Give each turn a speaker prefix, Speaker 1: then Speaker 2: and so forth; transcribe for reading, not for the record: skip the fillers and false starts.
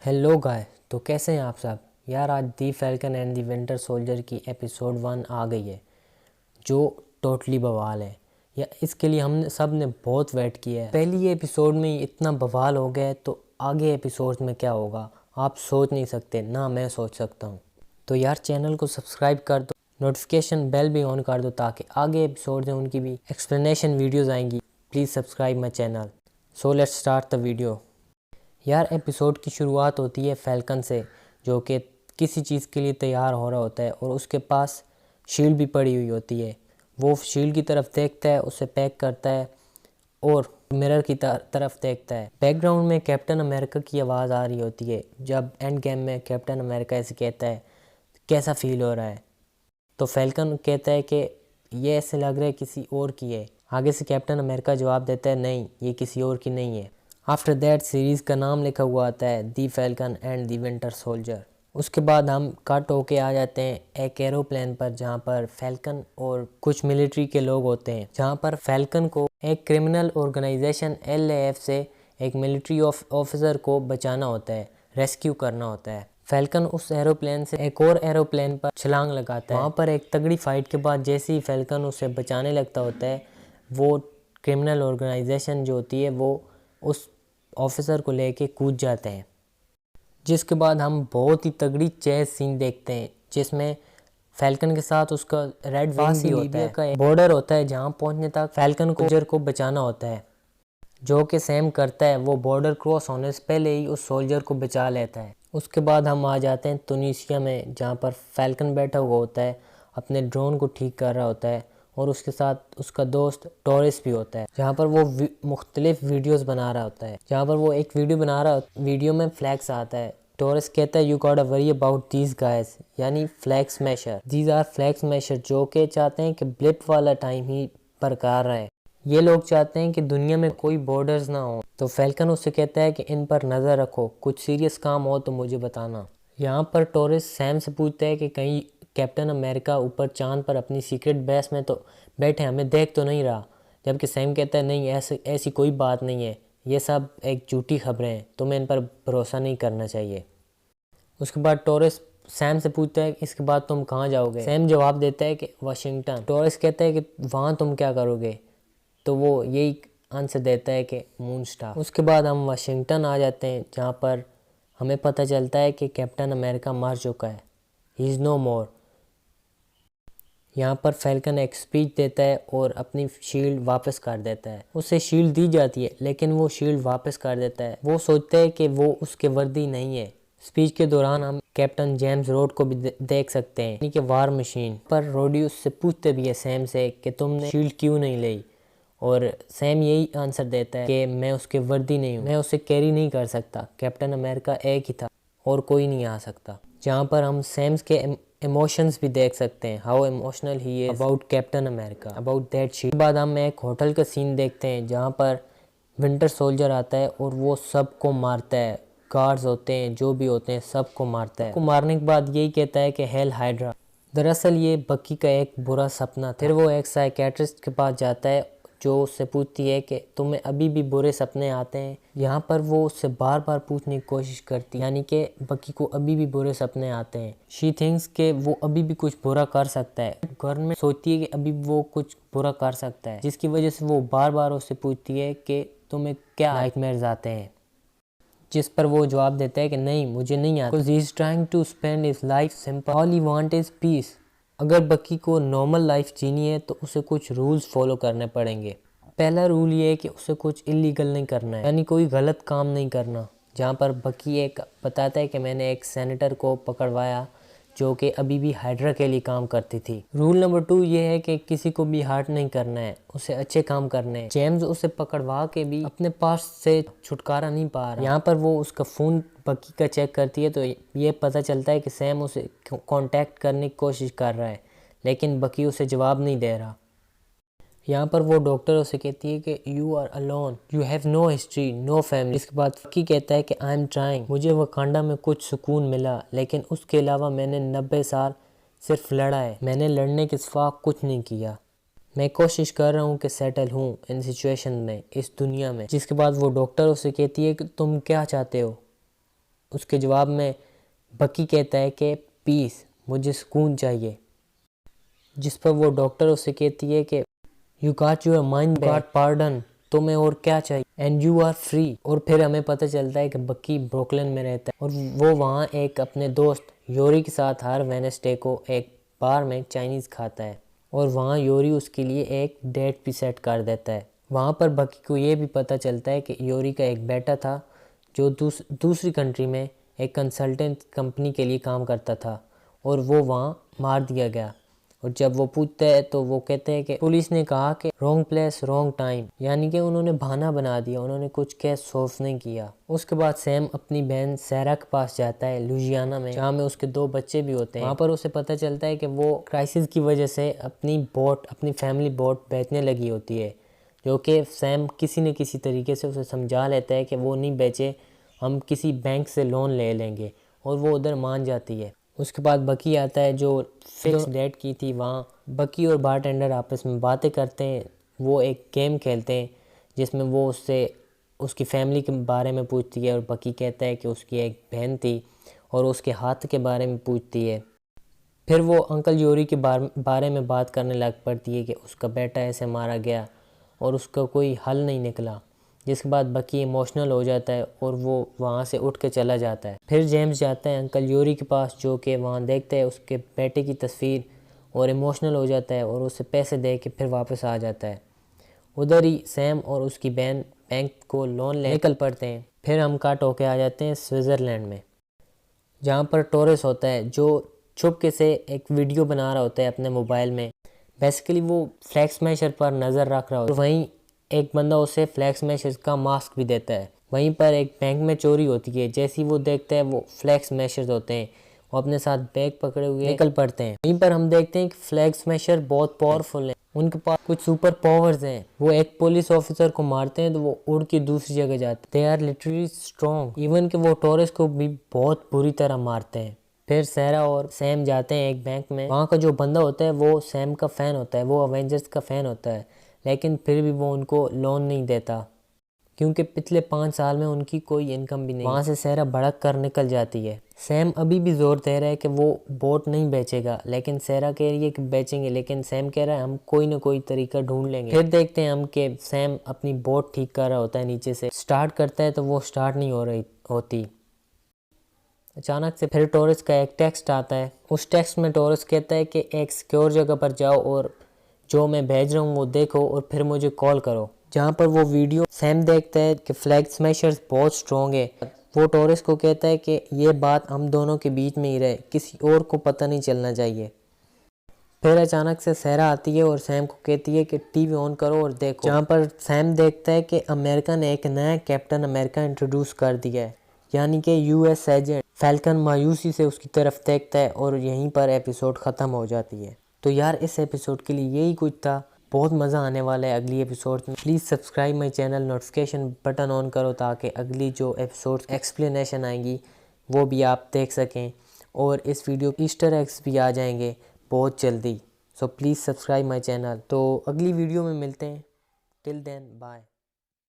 Speaker 1: Hello گائے، تو کیسے ہیں آپ سب؟ یار آج the falcon and the winter soldier کی ایپیسوڈ 1 آ گئی ہے جو ٹوٹلی بوال ہے۔ یا اس کے لیے ہم نے سب نے بہت ویٹ کیا ہے۔ پہلی ایپیسوڈ میں ہی اتنا بوال ہو گیا ہے تو آگے ایپیسوڈ میں کیا ہوگا آپ سوچ نہیں سکتے، نہ میں سوچ سکتا ہوں۔ تو یار چینل کو سبسکرائب کر دو، نوٹیفیکیشن بیل بھی آن کر دو تاکہ آگے ایپیسوڈ ہیں ان کی بھی ایکسپلینیشن ویڈیوز آئیں گی۔ Please subscribe my channel. So let's start the video. یار ایپیسوڈ کی شروعات ہوتی ہے فیلکن سے، جو کہ کسی چیز کے لیے تیار ہو رہا ہوتا ہے اور اس کے پاس شیلڈ بھی پڑی ہوئی ہوتی ہے۔ وہ شیلڈ کی طرف دیکھتا ہے، اسے پیک کرتا ہے اور مرر کی طرف دیکھتا ہے۔ بیک گراؤنڈ میں کیپٹن امریکہ کی آواز آ رہی ہوتی ہے۔ جب اینڈ گیم میں کیپٹن امریکہ ایسے کہتا ہے کیسا فیل ہو رہا ہے، تو فیلکن کہتا ہے کہ یہ ایسے لگ رہا ہے کسی اور کی ہے۔ آگے سے کیپٹن امریکہ جواب دیتا ہے نہیں، یہ کسی اور کی نہیں ہے۔ آفٹر دیٹ سیریز کا نام لکھا ہوا آتا ہے the falcon and the winter soldier. اس کے بعد ہم کٹ ہو کے آ جاتے ہیں ایک ایروپلین پر، جہاں پر فیلکن اور کچھ ملٹری کے لوگ ہوتے ہیں، جہاں پر فیلکن کو ایک کرمنل آرگنائزیشن LAF سے ایک ملٹری آفیسر کو بچانا ہوتا ہے، ریسکیو کرنا ہوتا ہے۔ فیلکن اس ایروپلین سے ایک اور ایروپلین پر چھلانگ لگاتا ہے۔ وہاں پر ایک تگڑی فائٹ کے بعد جیسے ہی فیلکن اسے بچانے لگتا ہوتا ہے، وہ کرمنل آرگنائزیشن جو ہوتی ہے وہ اس آفیسر کو لے کے کود جاتے ہیں، جس کے بعد ہم بہت ہی تگڑی چیز سین دیکھتے ہیں، جس میں فیلکن کے ساتھ اس کا ریڈ ونگ بھی ہوتا ہے۔ بارڈر ہوتا ہے جہاں پہنچنے تک فیلکن کو سولجر کو بچانا ہوتا ہے، جو کہ سیم کرتا ہے۔ وہ بارڈر کراس ہونے سے پہلے ہی اس سولجر کو بچا لیتا ہے۔ اس کے بعد ہم آ جاتے ہیں تونیشیا میں، جہاں پر فیلکن بیٹھا ہوا ہوتا ہے، اپنے ڈرون کو ٹھیک کر رہا ہوتا ہے، اور اس کے ساتھ اس کا دوست ٹورس بھی ہوتا ہے، جہاں پر وہ مختلف ویڈیوز بنا رہا ہوتا ہے۔ جہاں پر وہ ایک ویڈیو بنا رہا ہوتا ہے، ویڈیو میں فلیکس آتا ہے۔ ٹورس کہتا ہے you got a worry about these guys, یعنی فلیگ سمیشر، دیز آر فلیگ سمیشر، جو کہ چاہتے ہیں کہ بلپ والا ٹائم ہی برقرار رہے۔ یہ لوگ چاہتے ہیں کہ دنیا میں کوئی بارڈرز نہ ہوں۔ تو فیلکن اس سے کہتا ہے کہ ان پر نظر رکھو، کچھ سیریس کام ہو تو مجھے بتانا۔ یہاں پر ٹورس سیم سے پوچھتا ہے کہ کہیں کیپٹن امریکہ اوپر چاند پر اپنی سیکرٹ بیس میں تو بیٹھے ہمیں دیکھ تو نہیں رہا، جبکہ سیم کہتا ہے نہیں، ایسی کوئی بات نہیں ہے، یہ سب ایک جھوٹی خبریں ہیں، تمہیں ان پر بھروسہ نہیں کرنا چاہیے۔ اس کے بعد ٹورس سیم سے پوچھتا ہے کہ اس کے بعد تم کہاں جاؤ گے؟ سیم جواب دیتا ہے کہ واشنگٹن۔ ٹورس کہتا ہے کہ وہاں تم کیا کرو گے؟ تو وہ یہی آنسر دیتا ہے کہ مون اسٹار۔ اس کے بعد ہم واشنگٹن آ جاتے ہیں، جہاں پر ہمیں پتہ چلتا ہے کہ کیپٹن امریکہ مر چکا ہے، ہی از نو مور۔ یہاں پر فیلکن ایک سپیچ دیتا ہے اور اپنی شیلڈ واپس کر دیتا ہے۔ اسے شیلڈ دی جاتی ہے لیکن وہ شیلڈ واپس کر دیتا ہے۔ وہ سوچتا ہے کہ وہ اس کے وردی نہیں ہے۔ سپیچ کے دوران ہم کیپٹن جیمز روڈ کو بھی دیکھ سکتے ہیں، یعنی کہ وار مشین پر۔ روڈی اس سے پوچھتے بھی ہے سیم سے کہ تم نے شیلڈ کیوں نہیں لی، اور سیم یہی آنسر دیتا ہے کہ میں اس کے وردی نہیں ہوں، میں اسے کیری نہیں کر سکتا، کیپٹن امریکہ ایک ہی تھا اور کوئی نہیں آ سکتا۔ جہاں پر ہم سیمز کے ایموشنز بھی دیکھ سکتے ہیں، how emotional he is about captain America, about that shield. اس کے بعد ہم ایک ہوٹل کا سین دیکھتے ہیں، جہاں پر ونٹر سولجر آتا ہے اور وہ سب کو مارتا ہے، گارڈز ہوتے ہیں جو بھی ہوتے ہیں سب کو مارتا ہے۔ سب کو مارنے کے بعد یہی کہتا ہے کہ ہیل ہائیڈرا۔ دراصل یہ بکی کا ایک برا سپنا تھا۔ پھر وہ ایک سائیکیٹرسٹ کے پاس جاتا ہے جو اس سے پوچھتی ہے کہ تمہیں ابھی بھی برے سپنے آتے ہیں؟ یہاں پر وہ اس سے بار بار پوچھنے کی کوشش کرتی ہے، یعنی کہ بکی کو ابھی بھی برے سپنے آتے ہیں۔ شی تھنکس کہ وہ ابھی بھی کچھ برا کر سکتا ہے۔ گورنمنٹ سوچتی ہے کہ ابھی وہ کچھ برا کر سکتا ہے، جس کی وجہ سے وہ بار بار اس سے پوچھتی ہے کہ تمہیں کیا نائٹ میئرز آتے ہیں، جس پر وہ جواب دیتا ہے کہ نہیں، مجھے نہیں آتا، because he is trying to spend his life simple, all he wants is peace۔ اگر بکی کو نارمل لائف جینی ہے تو اسے کچھ رولز فالو کرنے پڑیں گے۔ پہلا رول یہ ہے کہ اسے کچھ الیگل نہیں کرنا ہے، یعنی کوئی غلط کام نہیں کرنا۔ جہاں پر بکی ایک بتاتا ہے کہ میں نے ایک سینیٹر کو پکڑوایا جو کہ ابھی بھی ہائیڈرا کے لیے کام کرتی تھی۔ رول نمبر 2 یہ ہے کہ کسی کو بھی ہارٹ نہیں کرنا ہے، اسے اچھے کام کرنے ہیں۔ جیمز اسے پکڑوا کے بھی اپنے پاس سے چھٹکارا نہیں پا رہا۔ یہاں پر وہ اس کا فون بکی کا چیک کرتی ہے تو یہ پتہ چلتا ہے کہ سیم اسے کانٹیکٹ کرنے کی کوشش کر رہا ہے، لیکن بکی اسے جواب نہیں دے رہا۔ یہاں پر وہ ڈاکٹر اسے کہتی ہے کہ you are alone, you have no history, no family. اس کے بعد بکی کہتا ہے کہ آئی ایم ٹرائنگ، مجھے وکانڈا میں کچھ سکون ملا، لیکن اس کے علاوہ میں نے 90 سال صرف لڑا ہے، میں نے لڑنے کے سوا کچھ نہیں کیا۔ میں کوشش کر رہا ہوں کہ سیٹل ہوں ان سچویشن میں، اس دنیا میں۔ جس کے بعد وہ ڈاکٹر اسے کہتی ہے کہ تم کیا چاہتے ہو؟ اس کے جواب میں بکی کہتا ہے کہ پیس، مجھے سکون چاہیے، جس پر وہ ڈاکٹر اس سے کہتی ہے کہ you got your mind got pardon, تمہیں اور کیا چاہیے، اینڈ یو آر فری۔ اور پھر ہمیں پتہ چلتا ہے کہ بکی بروکلن میں رہتا ہے اور وہ وہاں ایک اپنے دوست یوری کے ساتھ ہر وینسڈے کو ایک بار میں چائنیز کھاتا ہے، اور وہاں یوری اس کے لیے ایک ڈیٹ بھی سیٹ کر دیتا ہے۔ وہاں پر بکی کو یہ بھی پتہ چلتا ہے کہ یوری کا ایک بیٹا تھا جو دوسری کنٹری میں ایک کنسلٹنٹ کمپنی کے لیے کام کرتا تھا، اور وہ وہاں مار دیا گیا۔ اور جب وہ پوچھتے ہیں تو وہ کہتے ہیں کہ پولیس نے کہا کہ رونگ پلیس رونگ ٹائم، یعنی کہ انہوں نے بہانہ بنا دیا، انہوں نے کچھ کیس سولو نہیں کیا۔ اس کے بعد سیم اپنی بہن سیرا کے پاس جاتا ہے لوئزیانا میں، جہاں میں اس کے 2 بچے بھی ہوتے ہیں۔ وہاں پر اسے پتہ چلتا ہے کہ وہ کرائسس کی وجہ سے اپنی فیملی بوٹ بیچنے لگی ہوتی ہے، جو کہ سیم کسی نہ کسی طریقے سے اسے سمجھا لیتا ہے کہ وہ نہیں بیچے، ہم کسی بینک سے لون لے لیں گے، اور وہ ادھر مان جاتی ہے۔ اس کے بعد بکی آتا ہے جو فکس ڈیٹ کی تھی، وہاں بکی اور بارٹینڈر آپس میں باتیں کرتے ہیں، وہ ایک گیم کھیلتے ہیں جس میں وہ اس سے اس کی فیملی کے بارے میں پوچھتی ہے، اور بکی کہتا ہے کہ اس کی ایک بہن تھی اور اس کے ہاتھ کے بارے میں پوچھتی ہے۔ پھر وہ انکل یوری کے بارے میں بات کرنے لگ پڑتی ہے کہ اس کا بیٹا ایسے مارا گیا اور اس کا کوئی حل نہیں نکلا، جس کے بعد بکی ایموشنل ہو جاتا ہے اور وہ وہاں سے اٹھ کے چلا جاتا ہے۔ پھر جیمز جاتا ہے انکل یوری کے پاس، جو کہ وہاں دیکھتا ہے اس کے بیٹے کی تصویر اور ایموشنل ہو جاتا ہے اور اسے پیسے دے کے پھر واپس آ جاتا ہے۔ ادھر ہی سیم اور اس کی بہن بینک کو لون لے نکل پڑتے ہیں۔ پھر ہم کٹ ہو کے آ جاتے ہیں سوئٹزرلینڈ میں، جہاں پر ٹورس ہوتا ہے جو چھپ کے سے ایک ویڈیو بنا رہا ہوتا ہے اپنے موبائل میں۔ بیسیکلی وہ فلیگ اسمیشر پر نظر رکھ رہا ہوتا ہے، اور وہیں ایک بندہ اسے فلیگ اسمیشر کا ماسک بھی دیتا ہے۔ وہیں پر ایک بینک میں چوری ہوتی ہے، جیسے وہ دیکھتا ہے وہ فلیگ اسمیشرز ہوتے ہیں، وہ اپنے ساتھ بیگ پکڑے ہوئے نکل پڑتے ہیں۔ وہیں پر ہم دیکھتے ہیں کہ فلیگ اسمیشر بہت پاورفل ہیں، ان کے پاس کچھ سپر پاورز ہیں، وہ ایک پولیس آفیسر کو مارتے ہیں تو وہ اڑ کے دوسری جگہ جاتے ہیں۔ They are literally strong, even کہ وہ ٹورس کو بھی بہت بری طرح مارتے ہیں۔ پھر سیرا اور سیم جاتے ہیں ایک بینک میں، وہاں کا جو بندہ ہوتا ہے وہ سیم کا فین ہوتا ہے، وہ اوینجرز کا فین ہوتا ہے، لیکن پھر بھی وہ ان کو لون نہیں دیتا کیونکہ پچھلے 5 سال میں ان کی کوئی انکم بھی نہیں۔ وہاں سے سیرا بھڑک کر نکل جاتی ہے۔ سیم ابھی بھی زور دے رہا ہے کہ وہ بوٹ نہیں بیچے گا، لیکن سیرا کہہ رہی ہے کہ بیچیں گے، لیکن سیم کہہ رہا ہے ہم کوئی نہ کوئی طریقہ ڈھونڈ لیں گے۔ پھر دیکھتے ہیں ہم کہ سیم اپنی بوٹ ٹھیک کر رہا ہوتا ہے، نیچے سے سٹارٹ کرتا ہے تو وہ سٹارٹ نہیں ہوتی۔ اچانک سے پھر ٹورس کا ایک ٹیکسٹ آتا ہے، اس ٹیکسٹ میں ٹورس کہتا ہے کہ ایک سیکیور جگہ پر جاؤ اور جو میں بھیج رہا ہوں وہ دیکھو اور پھر مجھے کال کرو، جہاں پر وہ ویڈیو سیم دیکھتا ہے کہ فلیگ اسمیشرز بہت سٹرونگ ہے۔ وہ ٹورس کو کہتا ہے کہ یہ بات ہم دونوں کے بیچ میں ہی رہے، کسی اور کو پتہ نہیں چلنا چاہیے۔ پھر اچانک سے سیرا آتی ہے اور سیم کو کہتی ہے کہ ٹی وی آن کرو اور دیکھو، جہاں پر سیم دیکھتا ہے کہ امریکہ نے ایک نیا کیپٹن امریکہ انٹروڈیوس کر دیا ہے، یعنی کہ یو ایس ایجنٹ فیلکن مایوسی سے اس کی طرف دیکھتا ہے اور یہیں پر ایپیسوڈ ختم ہو جاتی ہے۔ تو یار اس ایپیسوڈ کے لیے یہی کچھ تھا، بہت مزہ آنے والا ہے اگلی ایپیسوڈ میں۔ Please subscribe my channel, notification button on کرو تاکہ اگلی جو ایپیسوڈ ایکسپلینیشن آئیں گی وہ بھی آپ دیکھ سکیں، اور اس ویڈیو ایسٹر ایگز بھی آ جائیں گے بہت جلدی۔ So please subscribe my channel. تو اگلی ویڈیو میں ملتے ہیں، ٹل دین بائے۔